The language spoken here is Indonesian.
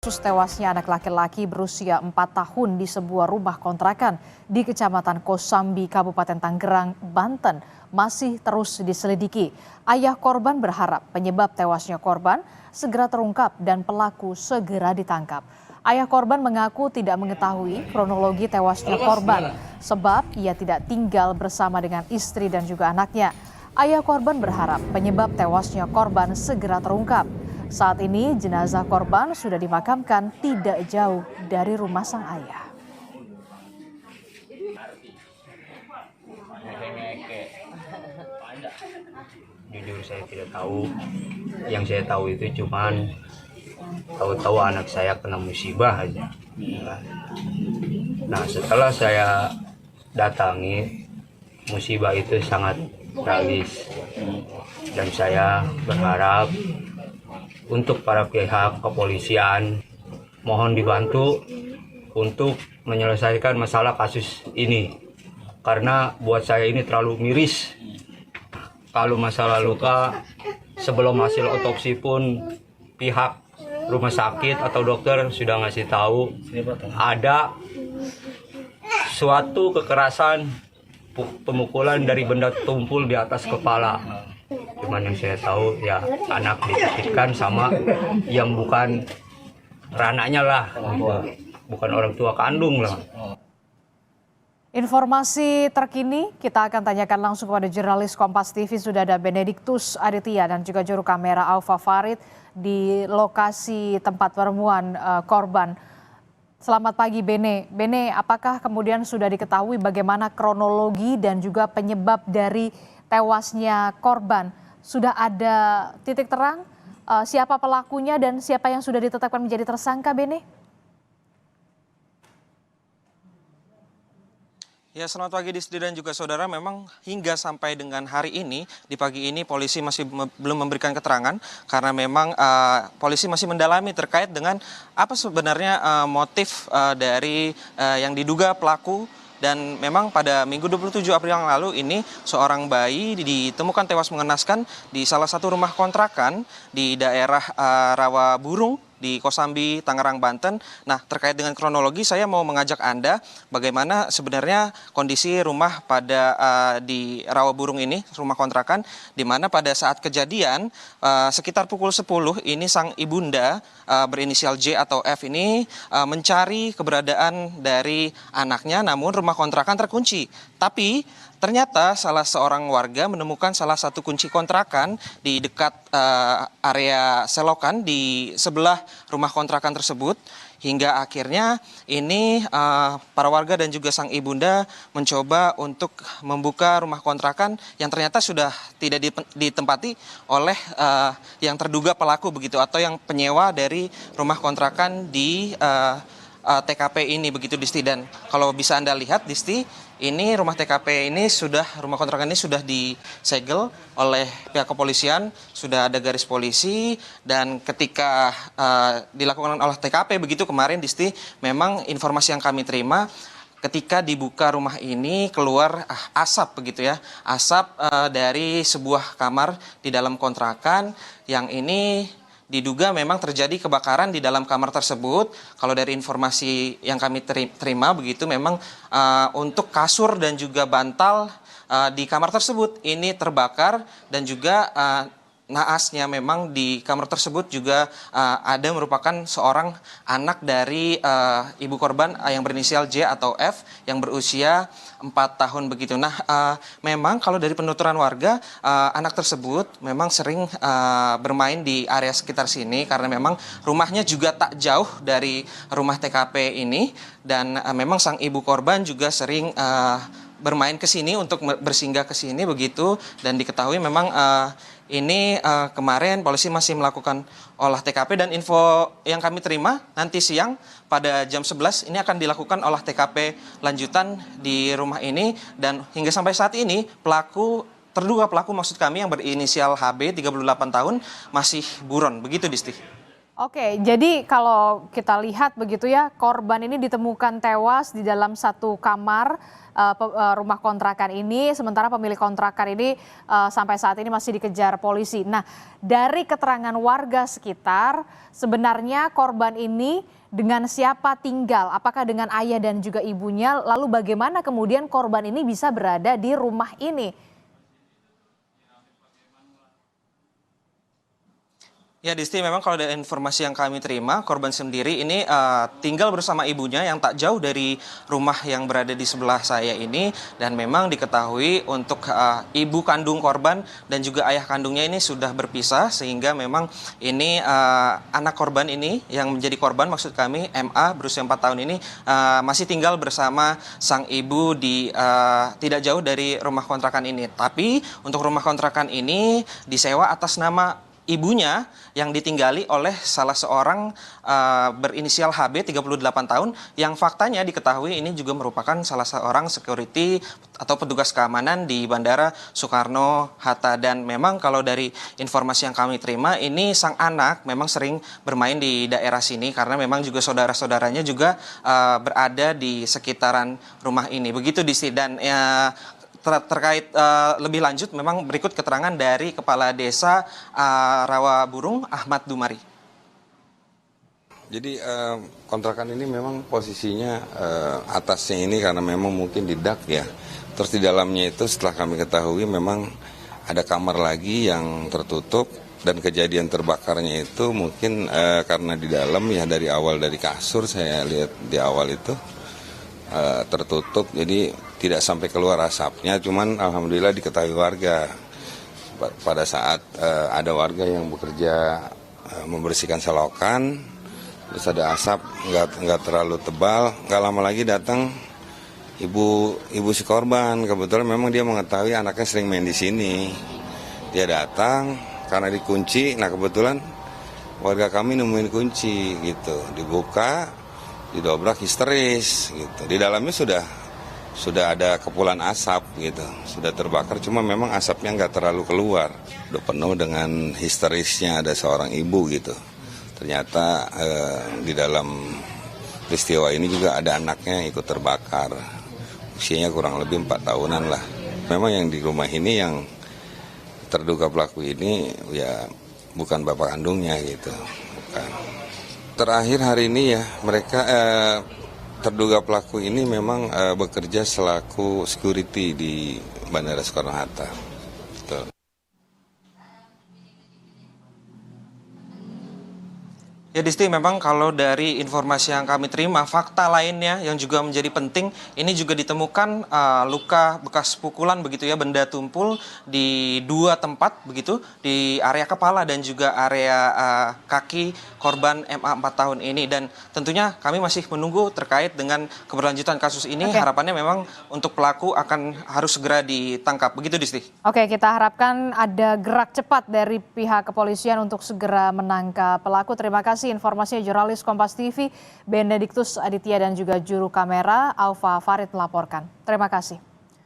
Kasus tewasnya anak laki-laki berusia 4 tahun di sebuah rumah kontrakan di Kecamatan Kosambi, Kabupaten Tanggerang, Banten masih terus diselidiki. Ayah korban berharap penyebab tewasnya korban segera terungkap dan pelaku segera ditangkap. Ayah korban mengaku tidak mengetahui kronologi tewasnya korban sebab ia tidak tinggal bersama dengan istri dan juga anaknya. Ayah korban berharap penyebab tewasnya korban segera terungkap. Saat ini jenazah korban sudah dimakamkan tidak jauh dari rumah sang ayah. Jujur saya tidak tahu. Yang saya tahu itu cuman tahu-tahu anak saya kena musibah aja. Nah, setelah saya datangi, musibah itu sangat tragis. Dan saya berharap untuk para pihak kepolisian mohon dibantu untuk menyelesaikan masalah kasus ini. Karena buat saya ini terlalu miris. Kalau masalah luka, sebelum hasil otopsi pun pihak rumah sakit atau dokter sudah ngasih tahu ada suatu kekerasan pemukulan dari benda tumpul di atas kepala. Cuman yang saya tahu ya anak dititipkan sama yang bukan rananya lah, bukan orang tua kandung lah. Informasi terkini kita akan tanyakan langsung kepada jurnalis Kompas TV. Sudah ada Benediktus Aditya dan juga juru kamera Alfa Farid di lokasi tempat penemuan korban. Selamat pagi Bene. Bene, apakah kemudian sudah diketahui bagaimana kronologi dan juga penyebab dari tewasnya korban? Sudah ada titik terang siapa pelakunya dan siapa yang sudah ditetapkan menjadi tersangka, Bene? Ya, selamat pagi Disti dan juga saudara. Memang hingga sampai dengan hari ini, di pagi ini polisi masih belum memberikan keterangan karena memang polisi masih mendalami terkait dengan apa sebenarnya motif dari yang diduga pelaku. Dan memang pada Minggu 27 April yang lalu ini seorang bayi ditemukan tewas mengenaskan di salah satu rumah kontrakan di daerah Rawa Burung di Kosambi, Tangerang, Banten. Nah, terkait dengan kronologi saya mau mengajak Anda bagaimana sebenarnya kondisi rumah pada di Rawa Burung ini, rumah kontrakan, di mana pada saat kejadian sekitar pukul 10 ini sang ibunda berinisial J atau F ini mencari keberadaan dari anaknya, namun rumah kontrakan terkunci. Tapi ternyata salah seorang warga menemukan salah satu kunci kontrakan di dekat area selokan di sebelah rumah kontrakan tersebut. Hingga akhirnya ini para warga dan juga sang ibunda mencoba untuk membuka rumah kontrakan yang ternyata sudah tidak ditempati oleh yang terduga pelaku begitu, atau yang penyewa dari rumah kontrakan di TKP ini begitu Disti. Dan kalau bisa Anda lihat Disti, ini rumah TKP ini rumah kontrakan ini sudah disegel oleh pihak kepolisian, sudah ada garis polisi. Dan ketika dilakukan olah TKP begitu kemarin Disti, memang informasi yang kami terima ketika dibuka rumah ini keluar asap begitu ya, asap dari sebuah kamar di dalam kontrakan yang ini diduga memang terjadi kebakaran di dalam kamar tersebut. Kalau dari informasi yang kami terima begitu, memang untuk kasur dan juga bantal di kamar tersebut ini terbakar, dan juga naasnya memang di kamar tersebut juga ada merupakan seorang anak dari ibu korban yang berinisial J atau F yang berusia 4 tahun begitu. Nah, memang kalau dari penuturan warga, anak tersebut memang sering bermain di area sekitar sini karena memang rumahnya juga tak jauh dari rumah TKP ini, dan memang sang ibu korban juga sering bermain ke sini untuk bersinggah ke sini begitu. Dan diketahui memang ini kemarin polisi masih melakukan olah TKP, dan info yang kami terima nanti siang pada jam 11 ini akan dilakukan olah TKP lanjutan di rumah ini. Dan hingga sampai saat ini terduga pelaku maksud kami yang berinisial HB 38 tahun masih buron begitu Disti. Oke, jadi kalau kita lihat begitu ya, korban ini ditemukan tewas di dalam satu kamar rumah kontrakan ini, sementara pemilik kontrakan ini sampai saat ini masih dikejar polisi. Nah, dari keterangan warga sekitar, sebenarnya korban ini dengan siapa tinggal? Apakah dengan ayah dan juga ibunya? Lalu bagaimana kemudian korban ini bisa berada di rumah ini? Ya, Disti, memang kalau dari informasi yang kami terima, korban sendiri ini tinggal bersama ibunya yang tak jauh dari rumah yang berada di sebelah saya ini. Dan memang diketahui untuk ibu kandung korban dan juga ayah kandungnya ini sudah berpisah. Sehingga memang ini anak korban ini yang menjadi korban, maksud kami MA berusia 4 tahun ini masih tinggal bersama sang ibu di tidak jauh dari rumah kontrakan ini. Tapi untuk rumah kontrakan ini disewa atas nama ibunya yang ditinggali oleh salah seorang berinisial HB 38 tahun yang faktanya diketahui ini juga merupakan salah seorang security atau petugas keamanan di Bandara Soekarno-Hatta. Dan memang kalau dari informasi yang kami terima ini sang anak memang sering bermain di daerah sini karena memang juga saudara-saudaranya juga berada di sekitaran rumah ini. Begitu Disti. Dan terkait lebih lanjut memang berikut keterangan dari Kepala Desa Rawaburung Ahmad Dumari. Jadi kontrakan ini memang posisinya atasnya ini karena memang mungkin di dak ya. Terus di dalamnya itu setelah kami ketahui memang ada kamar lagi yang tertutup dan kejadian terbakarnya itu mungkin karena di dalam ya dari awal dari kasur saya lihat di awal itu tertutup, jadi tidak sampai keluar asapnya, cuman alhamdulillah diketahui warga pada saat ada warga yang bekerja membersihkan selokan, terus ada asap nggak terlalu tebal, nggak lama lagi datang ibu si korban. Kebetulan memang dia mengetahui anaknya sering main di sini, dia datang karena dikunci. Nah kebetulan warga kami nemuin kunci gitu, dibuka, didobrak, histeris gitu. Di dalamnya sudah ada kepulan asap gitu, sudah terbakar, cuma memang asapnya nggak terlalu keluar. Udah penuh dengan histerisnya ada seorang ibu gitu. Ternyata di dalam peristiwa ini juga ada anaknya yang ikut terbakar, usianya kurang lebih 4 tahunan lah. Memang yang di rumah ini yang terduga pelaku ini ya bukan bapak kandungnya gitu, bukan. Terakhir hari ini ya mereka terduga pelaku ini memang bekerja selaku security di Bandara Soekarno-Hatta. Betul. Ya Disti, memang kalau dari informasi yang kami terima, fakta lainnya yang juga menjadi penting, ini juga ditemukan luka bekas pukulan begitu ya, benda tumpul di 2 tempat begitu, di area kepala dan juga area kaki korban MA 4 tahun ini. Dan tentunya kami masih menunggu terkait dengan keberlanjutan kasus ini. Harapannya memang untuk pelaku harus segera ditangkap. Begitu Disti. Oke, kita harapkan ada gerak cepat dari pihak kepolisian untuk segera menangkap pelaku. Terima kasih informasinya jurnalis Kompas TV Benediktus Aditya dan juga juru kamera Alfa Farid melaporkan. Terima kasih.